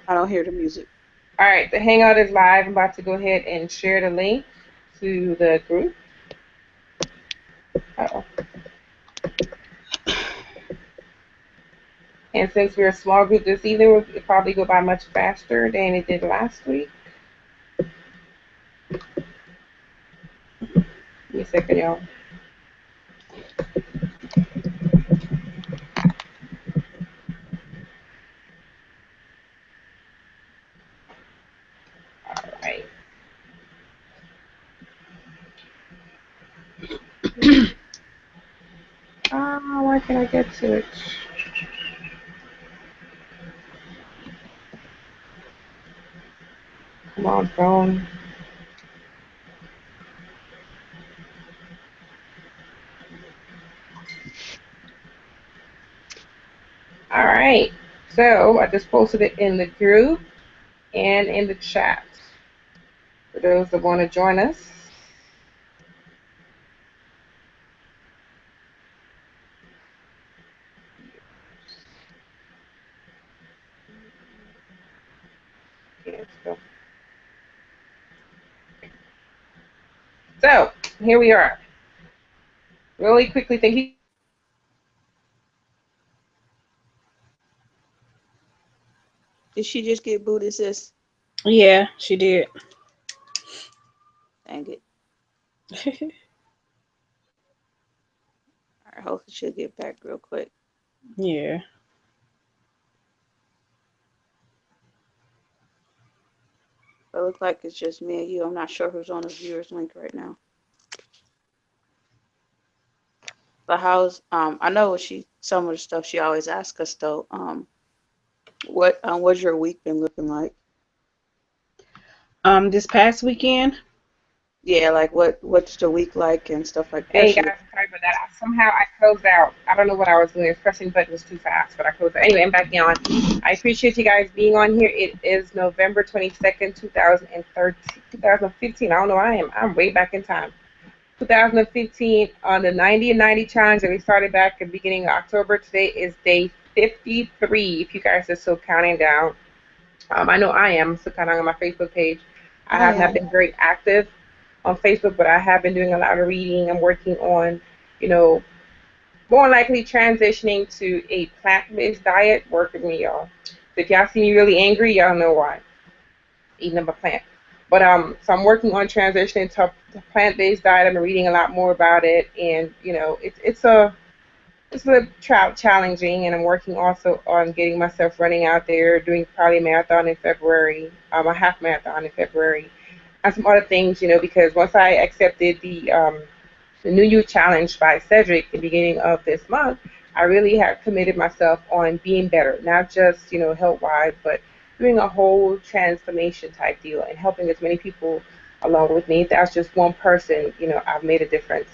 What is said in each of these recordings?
I don't hear the music. All right, the Hangout is live. I'm about to go ahead and share the link to the group. Uh-oh. And since we're a small group this evening, it'll probably go by much faster than it did last week. Give me a second, y'all. All right. Why can't I get to it? Come on, phone. All right. So I just posted it in the group and in the chat for those that want to join us. Okay, let's go. So here we are. Really quickly, thank you. Did she just get booted, sis? Yeah, she did. Dang it. All right, hopefully she'll get back real quick. Yeah. But it looks like it's just me and you. I'm not sure who's on the viewers link right now. But how's I know what she some of the stuff she always asks us though. What's your week been looking like? This past weekend. Yeah, like what's the week like and stuff like there Hey she guys, sorry about that. Somehow I closed out. I don't know what I was doing. Pressing button was too fast, but I closed out. Anyway, I'm back on. I appreciate you guys being on here. It is November 22nd, 2013, 2015. I don't know. I'm way back in time. 2015 on the 90 and 90 challenge that we started back at the beginning of October. Today is day 53. If you guys are still counting down, I know I am. I'm still counting on my Facebook page. I I have not am. been very active on Facebook, but I have been doing a lot of reading. I'm working on, you know, more likely transitioning to a plant-based diet. Work with me, y'all. So if y'all see me really angry, y'all know why. Eating up a plant. But so I'm working on transitioning to a plant-based diet. I'm reading a lot more about it, and it's a little challenging, and I'm working also on getting myself running out there, doing probably a marathon in February, a half marathon in February, and some other things, because once I accepted the New You Challenge by Cedric at the beginning of this month, I really have committed myself on being better, not just, health wise, but doing a whole transformation type deal and helping as many people along with me. If that's just one person, I've made a difference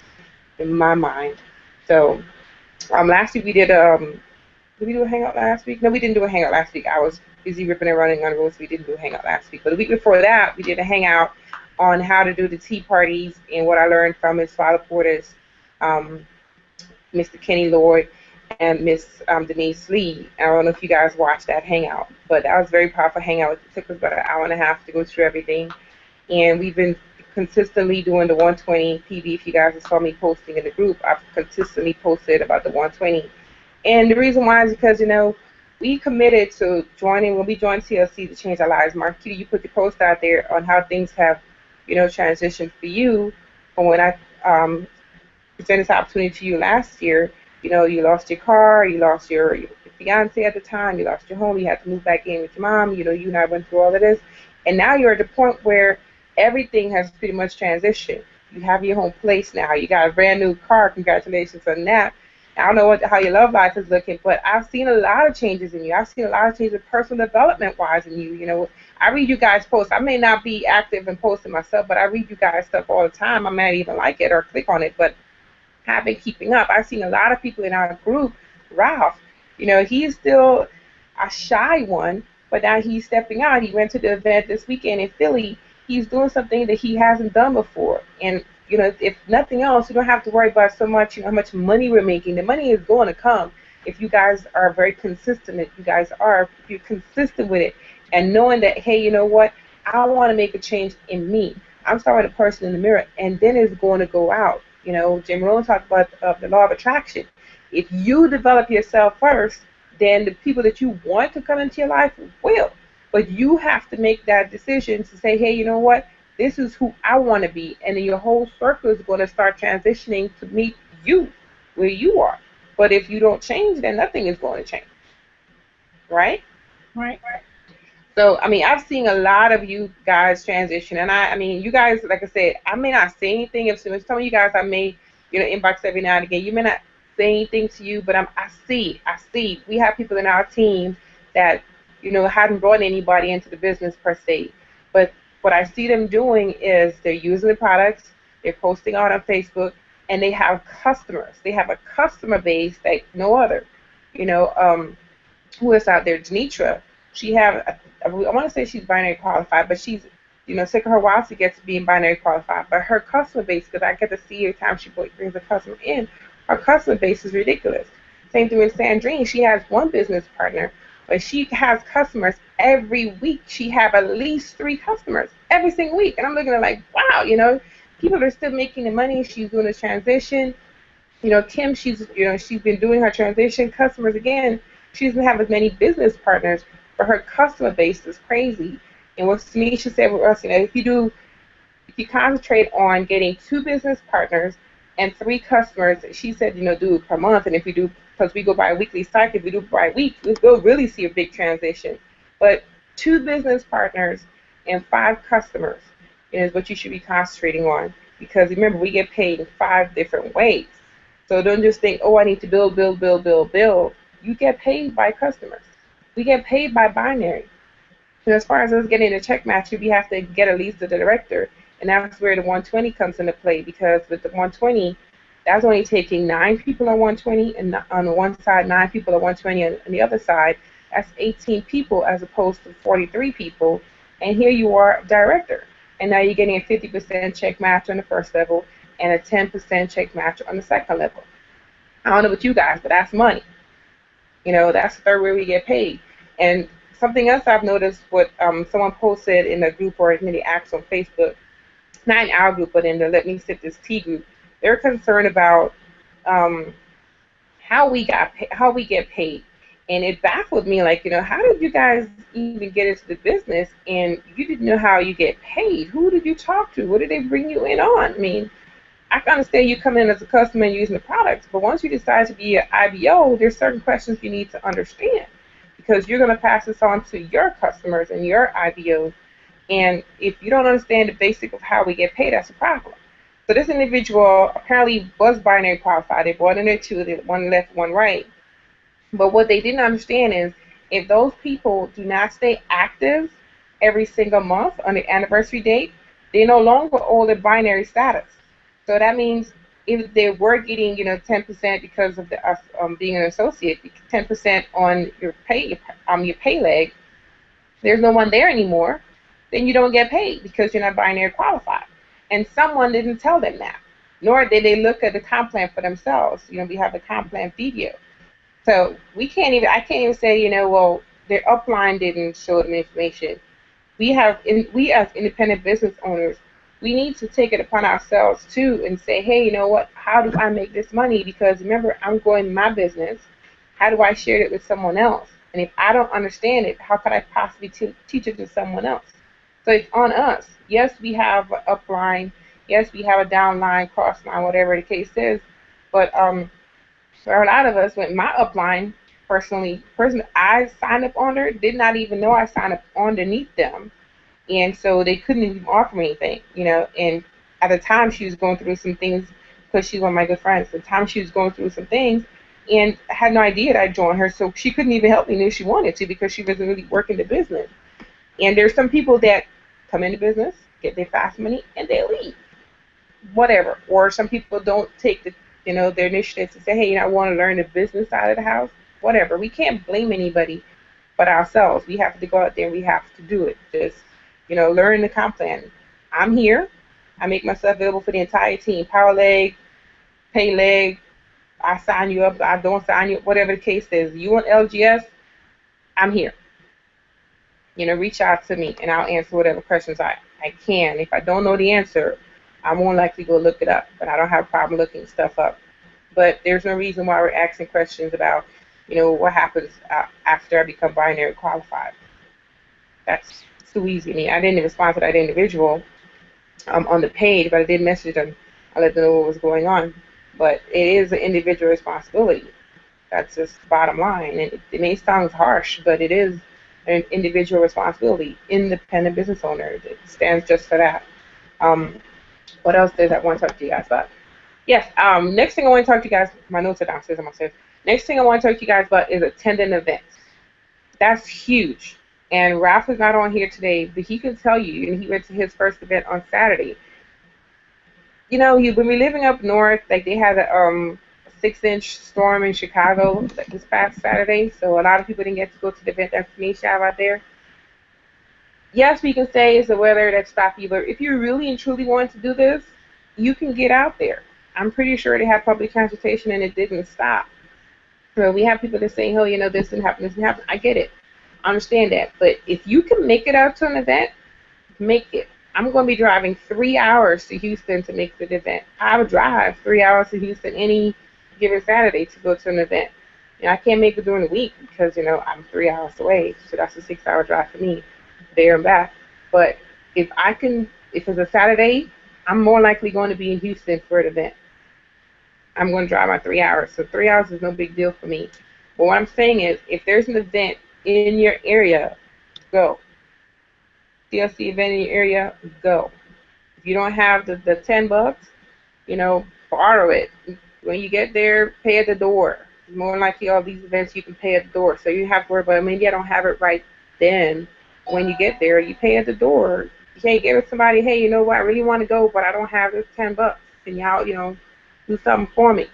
in my mind. So, last week we did we do a hangout last week? No, we didn't do a hangout last week. I was busy ripping and running on the road, so we didn't do a hangout last week. But the week before that, we did a hangout on how to do the tea parties and what I learned from Miss Father Porter's, um, Mr. Kenny Lloyd, and Miss Denise Lee. I don't know if you guys watched that hangout, but that was a very powerful hangout. It took us about an hour and a half to go through everything, and we've been consistently doing the 120 PB. If you guys saw me posting in the group, I've consistently posted about the 120. And the reason why is because, we committed to joining, when we joined TLC to change our lives. Marquita, you put the post out there on how things have, transitioned for you from when I presented this opportunity to you last year. You lost your car, you lost your fiance at the time, you lost your home, you had to move back in with your mom. You and I went through all of this. And now you're at the point where everything has pretty much transitioned. You have your home place now. You got a brand new car. Congratulations on that. I don't know how your love life is looking, but I've seen a lot of changes in you. I've seen a lot of changes personal development wise in you. I read you guys posts. I may not be active in posting myself, but I read you guys stuff all the time. I might even like it or click on it, but have been keeping up. I've seen a lot of people in our group. Ralph, he's still a shy one, but now he's stepping out. He went to the event this weekend in Philly. He's doing something that he hasn't done before. And, if nothing else, you don't have to worry about so much, how much money we're making. The money is going to come. if you guys are very consistent, if you're consistent with it, and knowing that, hey, you know what, I want to make a change in me. I'm starting with a person in the mirror, and then it's going to go out. You know, Jim Rohn talked about the law of attraction. If you develop yourself first, then the people that you want to come into your life will. But you have to make that decision to say, hey, you know what? This is who I want to be. And then your whole circle is going to start transitioning to meet you where you are. But if you don't change, then nothing is going to change. Right? Right. So, I mean, I've seen a lot of you guys transition. And I mean, you guys, like I said, I may not say anything. If some of you guys I may, inbox every now and again, you may not say anything to you, but I see. We have people in our team that, hadn't brought anybody into the business per se. But what I see them doing is they're using the products, they're posting out on Facebook, and they have customers. They have a customer base like no other. You know, who is out there? Janitra. She have I want to say she's binary qualified, but she's sick of her while she gets being binary qualified. But her customer base, because I get to see every time she brings a customer in, her customer base is ridiculous. Same thing with Sandrine. She has one business partner, but she has customers every week. She have at least 3 customers every single week, and I'm looking at like, wow, people are still making the money. She's doing a transition. Kim, she's been doing her transition. Customers again, she doesn't have as many business partners, but her customer base is crazy. And what Tanisha said with us, if you concentrate on getting 2 business partners and 3 customers, she said, do it per month. And if we do, because we go by a weekly cycle, if we do by week, we'll really see a big transition. But 2 business partners and 5 customers is what you should be concentrating on. Because remember, we get paid in 5 different ways. So don't just think, oh, I need to build. You get paid by customers. We get paid by binary. So as far as us getting a check match, we have to get at least the director. And that's where the 120 comes into play, because with the 120, that's only taking 9 people on 120, and on the one side, 9 people on 120, and on the other side, that's 18 people as opposed to 43 people. And here you are, director. And now you're getting a 50% check match on the first level and a 10% check match on the second level. I don't know about you guys, but that's money. That's the third way we get paid. And something else I've noticed, what someone posted in the group, or maybe asked on Facebook, not in our group, but in the Let Me Sip This Tea group, they're concerned about how we get paid. And it baffled me, like, how did you guys even get into the business and you didn't know how you get paid? Who did you talk to? What did they bring you in on? I mean, I can understand you come in as a customer and using the products, but once you decide to be an IBO, there's certain questions you need to understand, because you're going to pass this on to your customers and your IBOs. And if you don't understand the basic of how we get paid, that's a problem. So this individual apparently was binary qualified. They brought in their 2, one left, one right. But what they didn't understand is, if those people do not stay active every single month on the anniversary date, they no longer hold their binary status. So that means if they were getting, 10% because of being an associate, 10% on your pay leg, there's no one there anymore, then you don't get paid because you're not binary qualified. And someone didn't tell them that, nor did they look at the comp plan for themselves. We have the comp plan video. So I can't even say, well, their upline didn't show them information. We as independent business owners, we need to take it upon ourselves too and say, hey, you know what, how do I make this money? Because remember, I'm growing my business. How do I share it with someone else? And if I don't understand it, how could I possibly teach it to someone else? So it's on us. Yes, we have an upline. Yes, we have a downline, crossline, whatever the case is. But for a lot of us, with my upline, personally, I signed up under, did not even know I signed up underneath them. And so they couldn't even offer me anything, And at the time, she was going through some things, because she's one of my good friends. At the time, she was going through some things, and I had no idea that I'd joined her. So she couldn't even help me if she wanted to, because she wasn't really working the business. And there's some people that come into business, get their fast money, and they leave. Whatever. Or some people don't take their initiative to say, hey, I want to learn the business side of the house. Whatever. We can't blame anybody but ourselves. We have to go out there and we have to do it. Just learn the comp plan. I'm here. I make myself available for the entire team. Power leg, pay leg, I sign you up, I don't sign you up, whatever the case is. You want LGS, I'm here. Reach out to me and I'll answer whatever questions I can. If I don't know the answer, I'm more likely to go look it up, but I don't have a problem looking stuff up. But there's no reason why we're asking questions about, what happens after I become binary qualified. That's too easy. I mean, I didn't respond to that individual on the page, but I did message them. I let them know what was going on. But it is an individual responsibility. That's just the bottom line. And it may sound harsh, but it is an individual responsibility. Independent business owner. It stands just for that. Um, what else did I want to talk to you guys about? Yes. Next thing I want to talk to you guys. My notes are downstairs. I'm upstairs. Next thing I want to talk to you guys about is attending events. That's huge. And Ralph is not on here today, but he can tell you, and he went to his first event on Saturday. You've been living up north, like they had a 6-inch storm in Chicago this past Saturday, so a lot of people didn't get to go to the event that Phoenicia have out there. Yes, we can say it's the weather that stopped you, but if you really and truly want to do this, you can get out there. I'm pretty sure they had public transportation and it didn't stop. So we have people that say, oh, this didn't happen, this didn't happen. I get it. I understand that. But if you can make it out to an event, make it. I'm going to be driving 3 hours to Houston to make the event. I would drive 3 hours to Houston any given Saturday to go to an event. I can't make it during the week because, I'm 3 hours away. So that's a 6-hour drive for me, there and back. But if it's a Saturday, I'm more likely going to be in Houston for an event. I'm going to drive my 3 hours. So 3 hours is no big deal for me. But what I'm saying is, if there's an event in your area, go. CLC event in your area, go. If you don't have the $10, borrow it. When you get there, pay at the door. More likely all these events you can pay at the door. So you have to worry about, maybe I don't have it right then. When you get there, you pay at the door. You can't give it to somebody, hey, you know what, I really want to go, but I don't have this $10. Can y'all, do something for me?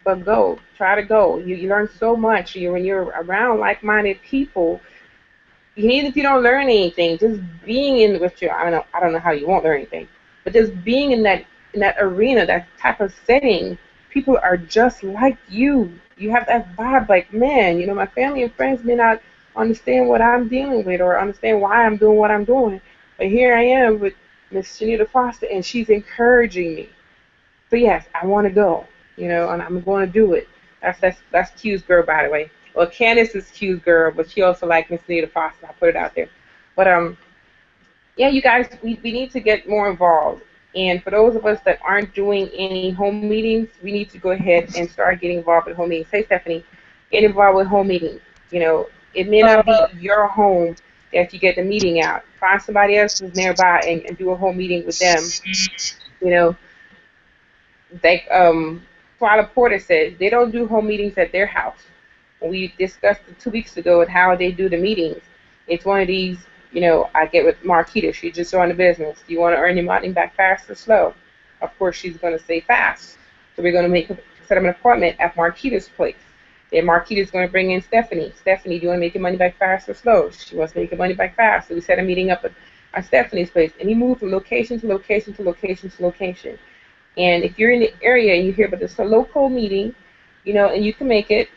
But go. Try to go. You learn so much. When you're around like-minded people, even if you don't learn anything, just being in with your, I don't know how you won't learn anything, but just being in that arena, that type of setting, people are just like you. You have that vibe, like, man, my family and friends may not understand what I'm dealing with or understand why I'm doing what I'm doing, but here I am with Miss Shanita Foster, and she's encouraging me. So yes, I want to go, and I'm going to do it. That's Q's girl, by the way. Well, Candace is Q's girl, but she also likes Miss Anita Foster. I put it out there. But yeah, you guys, we need to get more involved. And for those of us that aren't doing any home meetings, we need to go ahead and start getting involved with home meetings. Hey, Stephanie, get involved with home meetings. It may not be your home that you get the meeting out. Find somebody else who's nearby and do a home meeting with them. Like Twyla Porter said, they don't do home meetings at their house. We discussed it 2 weeks ago and how they do the meetings. It's one of these, I get with Marquita. She just joined the business. Do you want to earn your money back fast or slow? Of course, she's going to say fast. So we're going to set up an appointment at Marquita's place. Then Marquita's going to bring in Stephanie. Stephanie, do you want to make your money back fast or slow? She wants to make your money back fast. So we set a meeting up at Stephanie's place. And you move from location to location to location to location. And if you're in the area and you hear about this local meeting, and you can make it,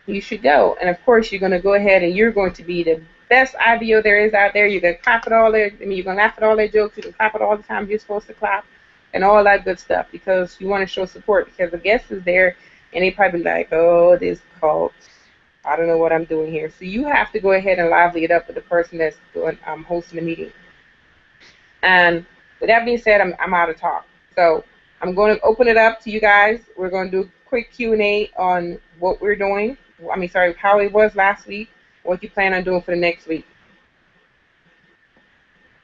you should go. And of course, you're going to go ahead and you're going to be the best IBO there is out there. You're going to clap at all their, you're going to laugh at all their jokes. You can clap at all the time you're supposed to clap and all that good stuff because you want to show support because the guest is there and they probably like, oh, this cult. I don't know what I'm doing here. So you have to go ahead and lively it up with the person that's hosting the meeting. And with that being said, I'm out of talk. So I'm going to open it up to you guys. We're going to do a quick Q&A on what we're doing. How it was last week, what you plan on doing for the next week.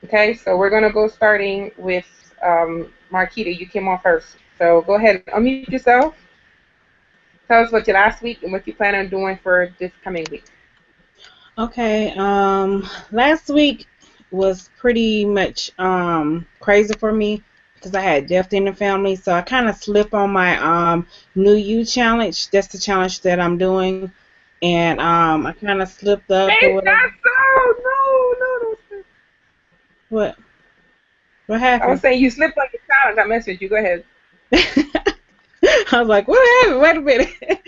Okay, so we're going to go starting with Marquita. You came on first. So go ahead and unmute yourself. Tell us what you last week and what you plan on doing for this coming week. Okay, last week was pretty much crazy for me because I had death in the family, so I kind of slipped on my New You challenge. That's the challenge that I'm doing, and I kind of slipped up. Hey, that's no. What happened? I was saying you slipped on your challenge. I messaged you. Go ahead. I was like, what happened? Wait a minute.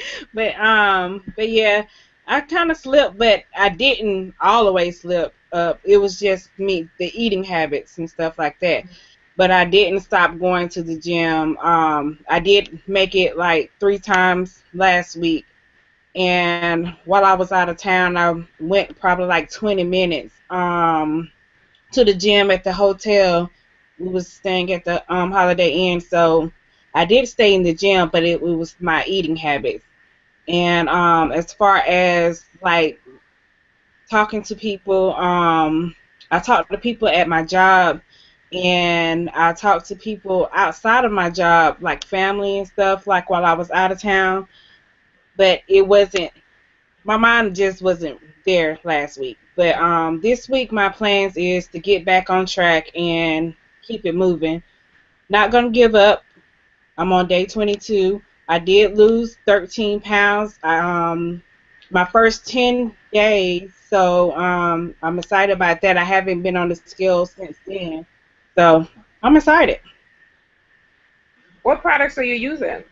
But yeah, I kind of slipped, but I didn't all the way slip up. It was just me, the eating habits and stuff like that. But I didn't stop going to the gym. I did make it like 3 times last week, and while I was out of town, I went probably like 20 minutes to the gym at the hotel. We was staying at the Holiday Inn, so I did stay in the gym, but it was my eating habits. And as far as like talking to people, I talked to people at my job, and I talked to people outside of my job, like family and stuff, like while I was out of town. But it wasn't, my mind just wasn't there last week. But this week my plans is to get back on track and keep it moving. Not gonna give up. I'm on day 22. I did lose 13 pounds. My first 10 days, so I'm excited about that. I haven't been on the scale since then, so I'm excited. What products are you using?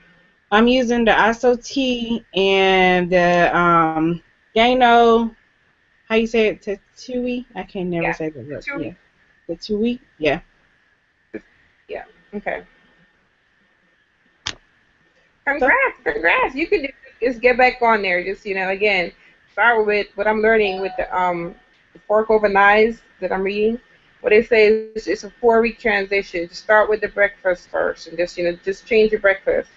I'm using the ISO-T and the Gano. How you say it? Tatui? I can never Yeah, say the the word. Yeah, Chewy. Tatui. Yeah. Yeah. Okay. So Congrats, congrats. You can just get back on there. Just again, start with what I'm learning with the fork over knives that I'm reading. What they say is it's a 4-week transition. Just start with the breakfast first, and just change your breakfast.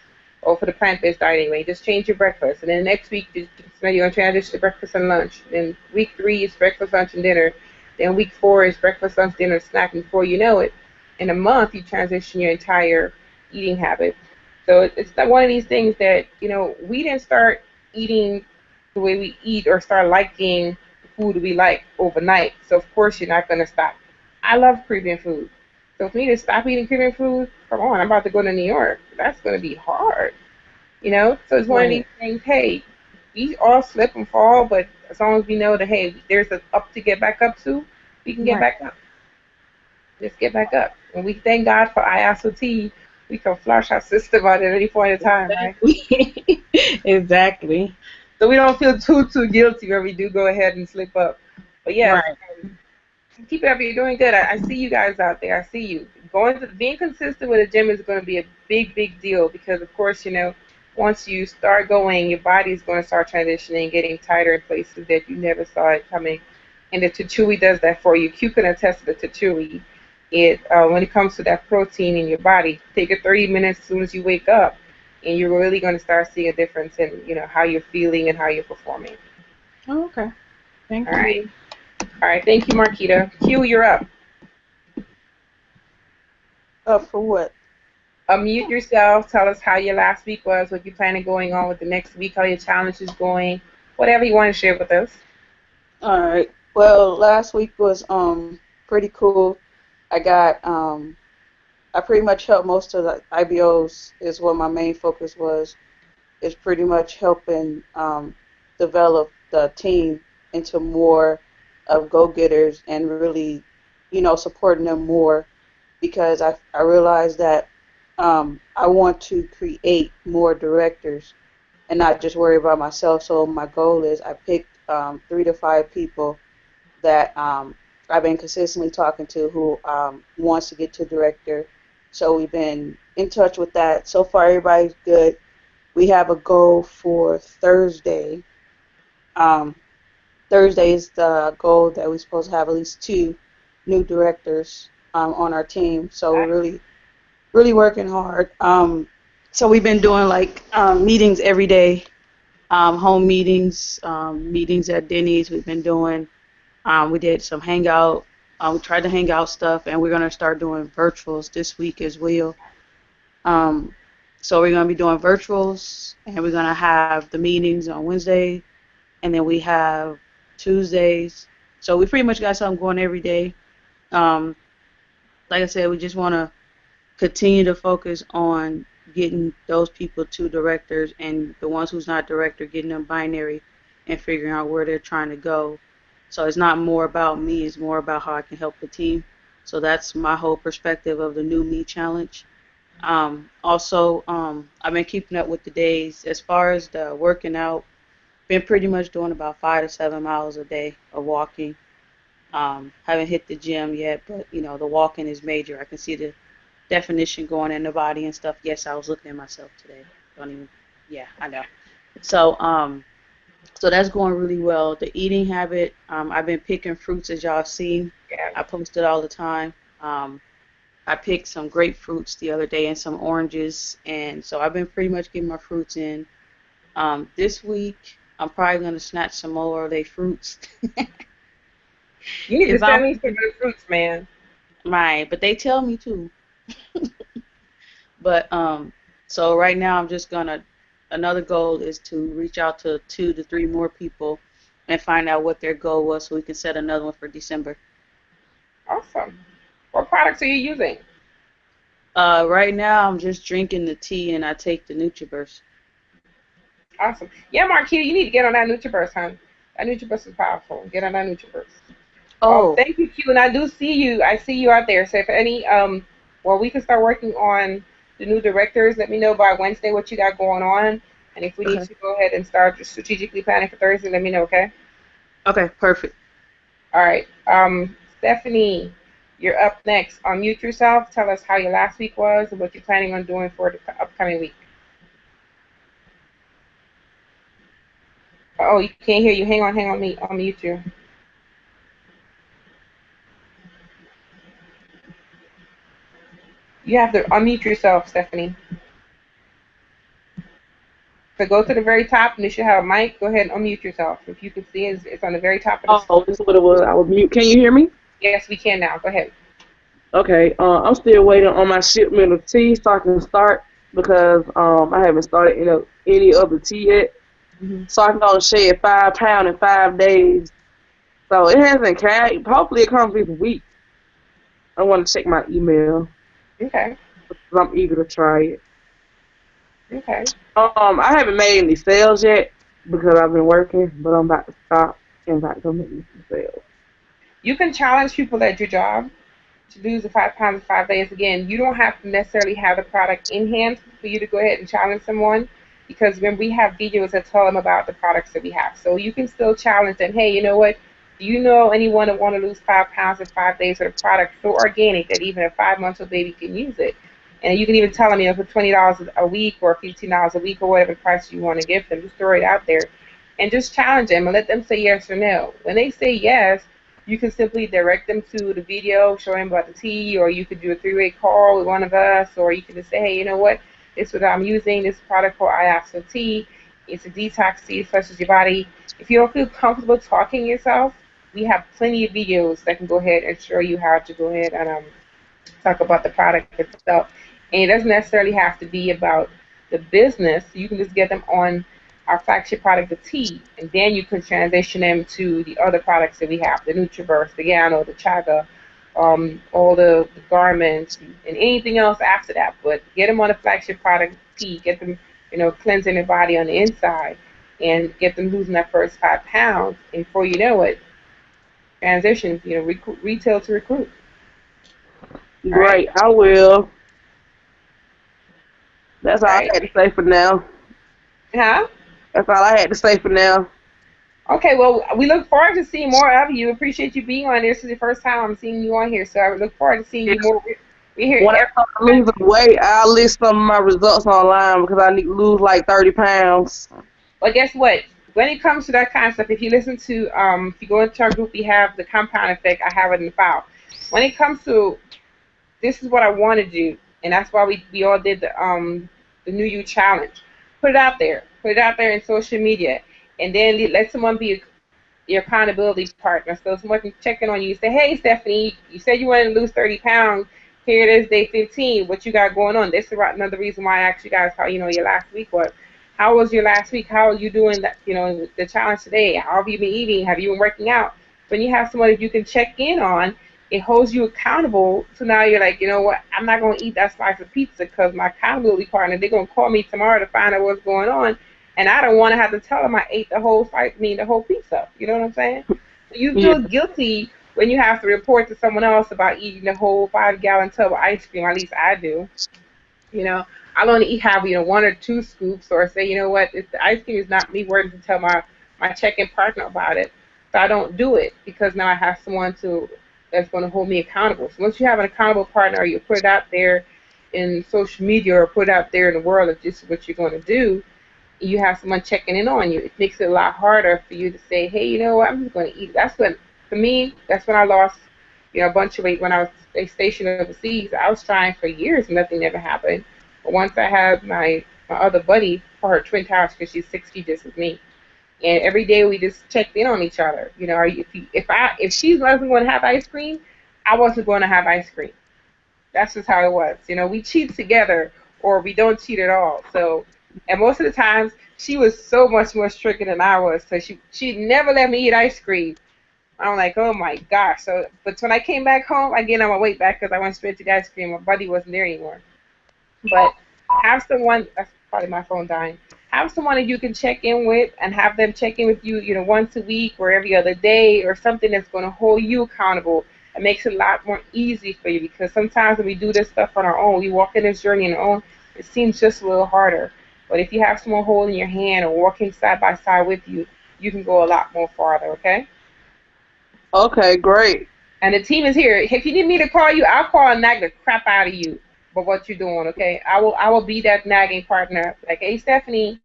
Or for the plant-based diet anyway, just change your breakfast, and then next week you're gonna transition to breakfast and lunch. Then week 3 is breakfast, lunch, and dinner. Then week 4 is breakfast, lunch, dinner, snack. And before you know it, in a month you transition your entire eating habit. So it's not one of these things that we didn't start eating the way we eat or start liking the food we like overnight. So of course you're not gonna stop. I love Caribbean food. So for me to stop eating Caribbean food, come on, I'm about to go to New York. That's gonna be hard. So it's one of these right, things. Hey, we all slip and fall, but as long as we know that hey, there's an up to get back up to, we can get right. back up. Just get back up. And we thank God for ISOT. We can flush our system out at any point in time, right? Exactly. Exactly. So we don't feel too guilty when we do go ahead and slip up. But yes, Right. keep it up. You're doing good. I see you guys out there. I see you. Being consistent with the gym is going to be a big deal because, of course, once you start going, your body's going to start transitioning, getting tighter in places that you never saw it coming. And the Tatui does that for you. Q can attest to the Tatui. When it comes to that protein in your body, take it 30 minutes as soon as you wake up, and you're really going to start seeing a difference in how you're feeling and how you're performing. Oh, okay. All Thank right. you. All right. Thank you, Marquita. Q, you're up. For what? Unmute yourself. Tell us how your last week was, what you plan on going on with the next week, how your challenge is going, whatever you want to share with us. All right. Well, last week was pretty cool. I got I pretty much helped most of the IBOs is what my main focus was. Is pretty much helping develop the team into more of go-getters and really, supporting them more because I realized that I want to create more directors and not just worry about myself. So my goal is I picked 3 to 5 people that I've been consistently talking to who wants to get to director. So we've been in touch with that. So far, everybody's good. We have a goal for Thursday. Um, Thursday is the goal that we're supposed to have at least 2 new directors on our team. So we're really working hard. So we've been doing like meetings every day, home meetings, meetings at Denny's. We've been doing. We did some hangout. We tried to hang out stuff, and we're gonna start doing virtuals this week as well. Um, so we're gonna be doing virtuals, and we're gonna have the meetings on Wednesday, and then we have Tuesdays. So we pretty much got something going every day. Um, like I said, we just want to continue to focus on getting those people to directors, and the ones who's not director, getting them binary and figuring out where they're trying to go. So it's not more about me; it's more about how I can help the team. So that's my whole perspective of the new me challenge. Also, I've been keeping up with the days as far as the working out. Been pretty much doing about 5 to 7 miles a day of walking. Haven't hit the gym yet, but the walking is major. I can see the definition going in the body and stuff. Yes, I was looking at myself today. Don't even. Yeah, I know. So, so that's going really well. The eating habit, I've been picking fruits as y'all see. Yeah. I post it all the time. I picked some grapefruits the other day and some oranges, and so I've been pretty much getting my fruits in. This week, I'm probably gonna snatch some more of their fruits. You need to If I'm send me some good fruits, man. right, but they tell me to. But so right now I'm just gonna. Another goal is to reach out to 2 to 3 more people and find out what their goal was, so we can set another one for December. Awesome. What products are you using? Right now I'm just drinking the tea and I take the NutriBurst. Awesome. Yeah, Marquita, you need to get on that NutriBurst, hon. That NutriBurst is powerful. Get on that NutriBurst. Oh, Thank you, Q. And I do see you. I see you out there. So if any, well, we can start working on the new directors. Let me know by Wednesday what you got going on. And if we need okay. to go ahead and start strategically planning for Thursday, let me know, okay? Okay, perfect. All right. Stephanie, you're up next. Unmute yourself. Tell us how your last week was and what you're planning on doing for the upcoming week. Oh, you can't hear you. Hang on, me. I'll mute you. You have to unmute yourself, Stephanie. So go to the very top and you should have a mic. Go ahead and unmute yourself. If you can see, it's on the very top of the screen. Oh, this is what it was. I was mute. Can you hear me? Yes, we can now. Go ahead. Okay. I'm still waiting on my shipment of tea so I can start because I haven't started any other tea yet. Hmm. So I can only shed 5 pounds in 5 days. So it hasn't came. Hopefully it comes this week. I want to check my email Okay. because I'm eager to try it. Okay. I haven't made any sales yet because I've been working, but I'm about to stop and about to go make me some sales. You can challenge people at your job to lose the 5 pounds in 5 days. Again, you don't have to necessarily have the product in hand for you to go ahead and challenge someone because when we have videos that tell them about the products that we have. So you can still challenge them, hey, you know what? Do you know anyone that want to lose 5 pounds in 5 days with a product so organic that even a 5 month old baby can use it? And you can even tell them, for $20 a week or $15 a week or whatever price you want to give them, just throw it out there and just challenge them and let them say yes or no. When they say yes, you can simply direct them to the video, show them about the tea, or you could do a three-way call with one of us, or you can just say, hey, you know what? This is what I'm using. This product called IASO tea. It's a detox tea. It flushes your body. If you don't feel comfortable talking yourself, we have plenty of videos that can go ahead and show you how to go ahead and talk about the product itself. And it doesn't necessarily have to be about the business. You can just get them on our flagship product, the tea, and then you can transition them to the other products that we have, the Nutriverse, the Gano, the Chaga, all the garments, and anything else after that. But get them on the flagship product, tea, get them, cleansing their body on the inside, and get them losing that first 5 pounds. And before you know it, transition, retail to recruit. All right, Great, I will. That's all all I right, had to say for now. huh? That's all I had to say for now. Okay, well, we look forward to seeing more of you. Appreciate you being on here. This is the first time I'm seeing you on here, so I look forward to seeing Yeah. you more. We're here When I every start losing weight, I'll list some of my results online because I need to lose like 30 pounds. Well, guess what? When it comes to that kind of stuff, if you listen to, if you go into our group, we have the compound effect. I have it in the file. When it comes to this is what I want to do, and that's why we all did the New You challenge. Put it out there. Put it out there in social media, and then let someone be your accountability partner. So someone can check in on you. Say, hey, Stephanie, you said you wanted to lose 30 pounds. Here it is, day 15. What you got going on? This is another reason why I asked you guys how your last week was. How was your last week? How are you doing that? The challenge today. How have you been eating? Have you been working out? When you have someone that you can check in on, it holds you accountable. So now you're like, you know what? I'm not going to eat that slice of pizza because my accountability partner, they're going to call me tomorrow to find out what's going on. And I don't want to have to tell them I ate the whole slice, the whole pizza. You know what I'm saying? You Yeah, feel guilty when you have to report to someone else about eating the whole 5 gallon tub of ice cream. At least I do. You know, I'll only have, 1 or 2 scoops, or say, you know what, if the ice cream is not me worth to tell my check-in partner about it. So I don't do it because now I have someone that's going to hold me accountable. So once you have an accountable partner, or you put it out there in social media or put it out there in the world that this is what you're going to do, you have someone checking in on you. It makes it a lot harder for you to say, hey, you know what, I'm just going to eat. For me, that's when I lost, a bunch of weight when I was stationed overseas. I was trying for years and nothing ever happened. But once I had my other buddy for her twin towers, because she's 60 just as me, and every day we just checked in on each other. If she wasn't going to have ice cream, I wasn't going to have ice cream. That's just how it was. We cheat together or we don't cheat at all. So, and most of the times she was so much more stricter than I was. So she never let me eat ice cream. I'm like, oh my gosh. So, but when I came back home, I gained on my weight back because I went straight to the ice cream. My buddy wasn't there anymore. But have someone, that's probably my phone dying. Have someone that you can check in with and have them check in with you, once a week or every other day or something that's going to hold you accountable. It makes it a lot more easy for you because sometimes when we do this stuff on our own, we walk in this journey on our own, it seems just a little harder. But if you have someone holding your hand or walking side by side with you, you can go a lot more farther, okay? Okay, great. And the team is here. If you need me to call you, I'll call and nag the crap out of you for what you're doing, okay? I will be that nagging partner. Like, hey, Stephanie,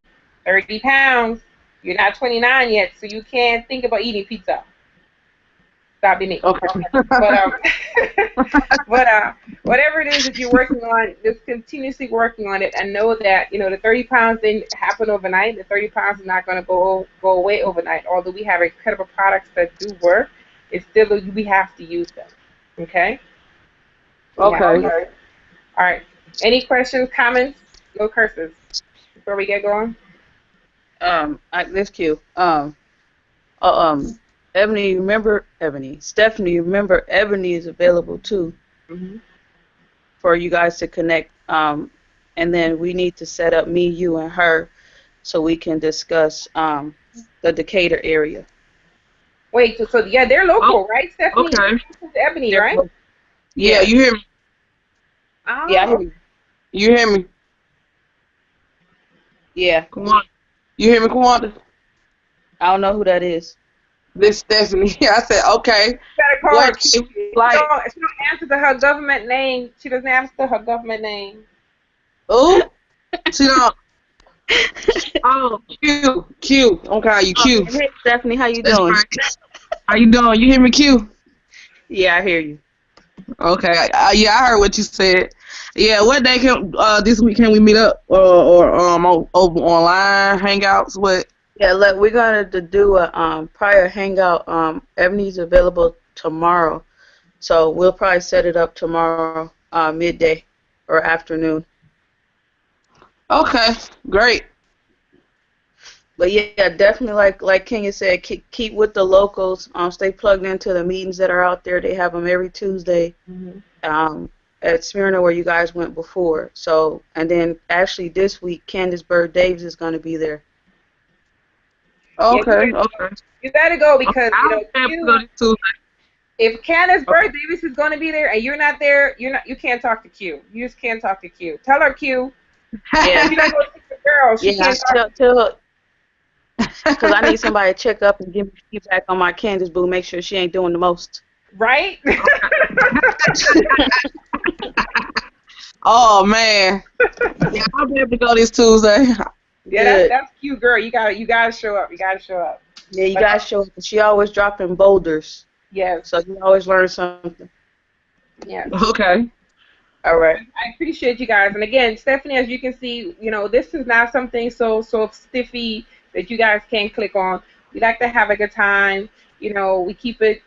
30 pounds. You're not 29 yet, so you can't think about eating pizza. Stop being me. Okay. But whatever it is that you're working on, just continuously working on it, and know that the 30 pounds didn't happen overnight. The 30 pounds is not going to go away overnight. Although we have incredible products that do work, it's still we have to use them. Okay. Okay. Yeah. All right. Any questions, comments? No curses before we get going. This cue. Ebony, you remember Ebony? Stephanie, you remember Ebony is available too for you guys to connect. And then we need to set up me, you, and her so we can discuss the Decatur area. Wait, so yeah, they're local, right, Stephanie? Okay. This is Ebony, They're right? local. Yeah, you hear me? Oh, Yeah, I hear you. You hear me? Yeah. Come on. You hear me, Kwanda? I don't know who that is. This Stephanie. I said, okay. You gotta call her. What? She Like, don't answer to her government name. She doesn't answer to her government name. ooh, she don't. Oh, Q. I'm calling you Q. Hey, Stephanie, how you That's doing? right. How you doing? You hear me, Q? Yeah, I hear you. Okay. Yeah, I heard what you said. Yeah, what day can this week can we meet up or over online hangouts? What? Yeah, look, we're gonna do a prior hangout. Ebony's available tomorrow, so we'll probably set it up tomorrow, midday or afternoon. Okay, great. But yeah, definitely like Kenya said, keep with the locals. Stay plugged into the meetings that are out there. They have them every Tuesday. At Smyrna where you guys went before. So, and then actually this week, Candace Bird Davis is going to be there. Okay. You gotta go because I'll have to go this Tuesday. if Candace Bird Davis is going to be there and you're not there, you can't talk to Q. You just can't talk to Q. Tell her Q. Yeah. She don't go see the girl. She Yeah, can't talk. because I need somebody to check up and give me feedback on my Candace boo, make sure she ain't doing the most. Right? Oh man. Yeah, I'll be able to go this Tuesday. Yeah, that's cute, girl. You gotta show up. You gotta show up. Yeah, you guys show up. She always dropping boulders, Yes. so you always learn something. Yes. Okay. All right. I appreciate you guys. And again, Stephanie, as you can see, this is not something so stiffy that you guys can't click on. We like to have a good time. We keep it,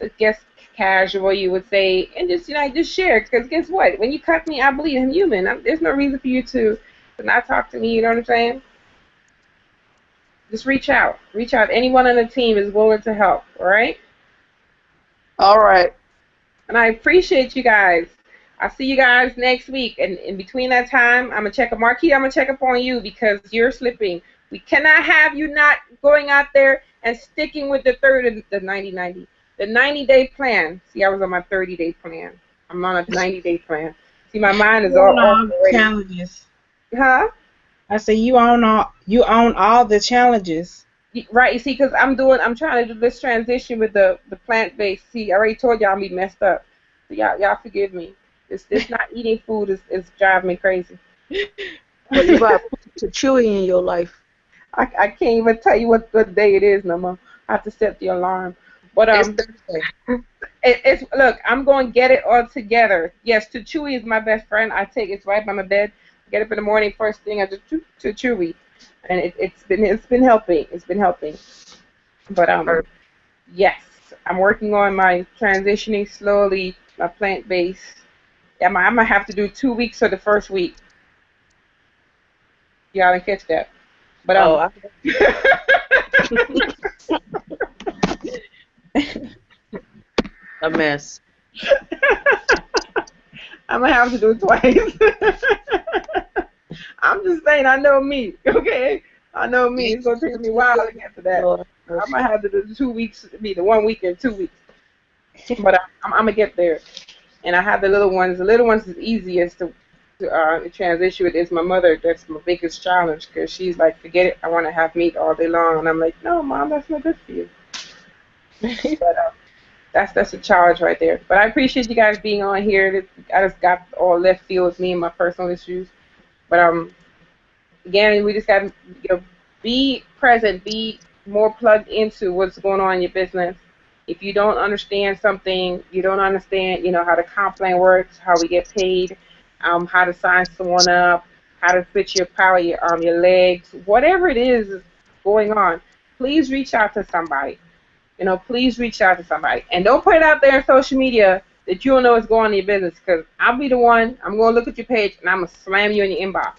I guess, casual, you would say, and just just share. Because guess what? When you cut me, I bleed. I'm human. There's no reason for you to not talk to me. You know what I'm saying? Just reach out. Reach out. Anyone on the team is willing to help. All right. All right. And I appreciate you guys. I'll see you guys next week. And in between that time, I'm going to check up. Marquis, I'm going to check up on you because you're slipping. We cannot have you not going out there and sticking with the 90-day plan. See, I was on my 30-day plan. I'm on a 90-day plan. See, my mind is You all own off all the already. challenges. Huh? I say you own all the challenges. Right, you see, because I'm trying to do this transition with the plant-based. See, I already told y'all I'm be messed up. So y'all forgive me. This not eating food is driving me crazy. Well, you got to put Chewy in your life. I can't even tell you what day it is no more. I have to set the alarm. But It's Thursday. it's look, I'm going to get it all together. Yes, to Chewy is my best friend. I take it's right by my bed. Get up in the morning, first thing I just to Chewy, and it's been helping. It's been helping. But yes, I'm working on my transitioning slowly, my plant based. I might have to do 2 weeks for the first week. Y'all didn't catch that. But Oh, I, a mess. I'm gonna have to do it twice. I'm just saying, I know me, okay? I know me. It's gonna take me a while to get to that. Lord, I might have to do 2 weeks, be the 1 week in 2 weeks. But I'm gonna get there. And I have the little ones. The little ones is easiest to transition with. Is my mother. That's my biggest challenge because she's like, forget it. I want to have meat all day long, and I'm like, no, mom, that's not good for you. But that's a challenge right there. But I appreciate you guys being on here. I just got all left field with me and my personal issues. But again, we just got to be present, be more plugged into what's going on in your business. If you don't understand something, you don't understand, how the comp plan works, how we get paid, how to sign someone up, how to switch your power, your legs, whatever it is going on, please reach out to somebody. Please reach out to somebody. And don't put it out there on social media that you don't know what's going on in your business because I'll be the one, I'm going to look at your page and I'm going to slam you in your inbox.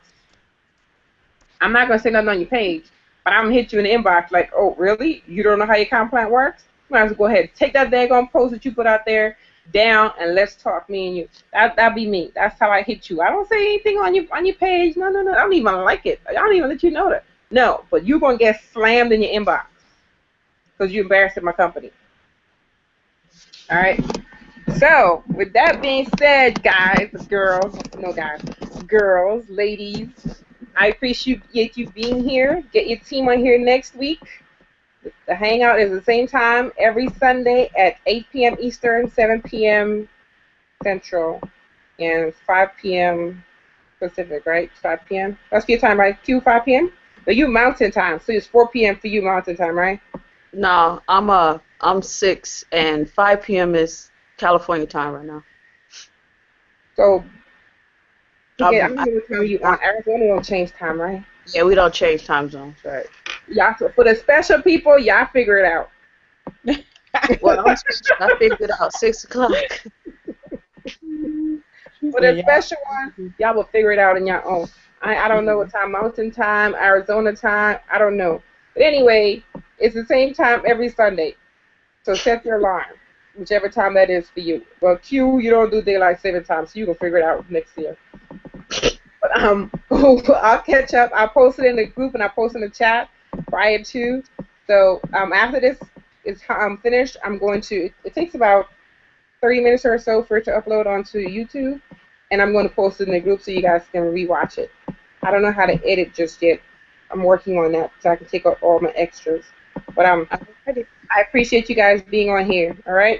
I'm not going to say nothing on your page, but I'm going to hit you in the inbox like, oh, really? You don't know how your comp plan works? You might as well go ahead. Take that daggone post that you put out there down and let's talk, me and you. That'd be me. That's how I hit you. I don't say anything on your page. No. I don't even like it. I don't even let you know that. No, but you're going to get slammed in your inbox because you embarrassed my company. All right. So, with that being said, guys, girls, no guys, girls, ladies, I appreciate you being here. Get your team on here next week. The hangout is the same time every Sunday at 8 p.m. Eastern, 7 p.m. Central, and 5 p.m. Pacific, right? 5 p.m. That's your time, right? Q 5 p.m. But you Mountain Time, so it's 4 p.m. for you Mountain Time, right? No, I'm 6 and 5 p.m. is California time right now. So, okay, I'm, I'm I, going to tell you on Arizona don't change time, right? yeah, we don't change time zones, right? Y'all, for the special people, y'all figure it out. Well, I figured it out 6 o'clock. For the special ones, y'all will figure it out on your own. I don't know what time, Mountain Time, Arizona time, I don't know. But anyway, it's the same time every Sunday. So set your alarm, whichever time that is for you. Well, Q, you don't do daylight saving time, so you can figure it out next year. But I'll catch up. I'll post it in the group and I'll post in the chat prior to. So after this is finished, I'm going to. It takes about 30 minutes or so for it to upload onto YouTube, and I'm going to post it in the group so you guys can rewatch it. I don't know how to edit just yet. I'm working on that so I can take out all my extras. But I appreciate you guys being on here. All right.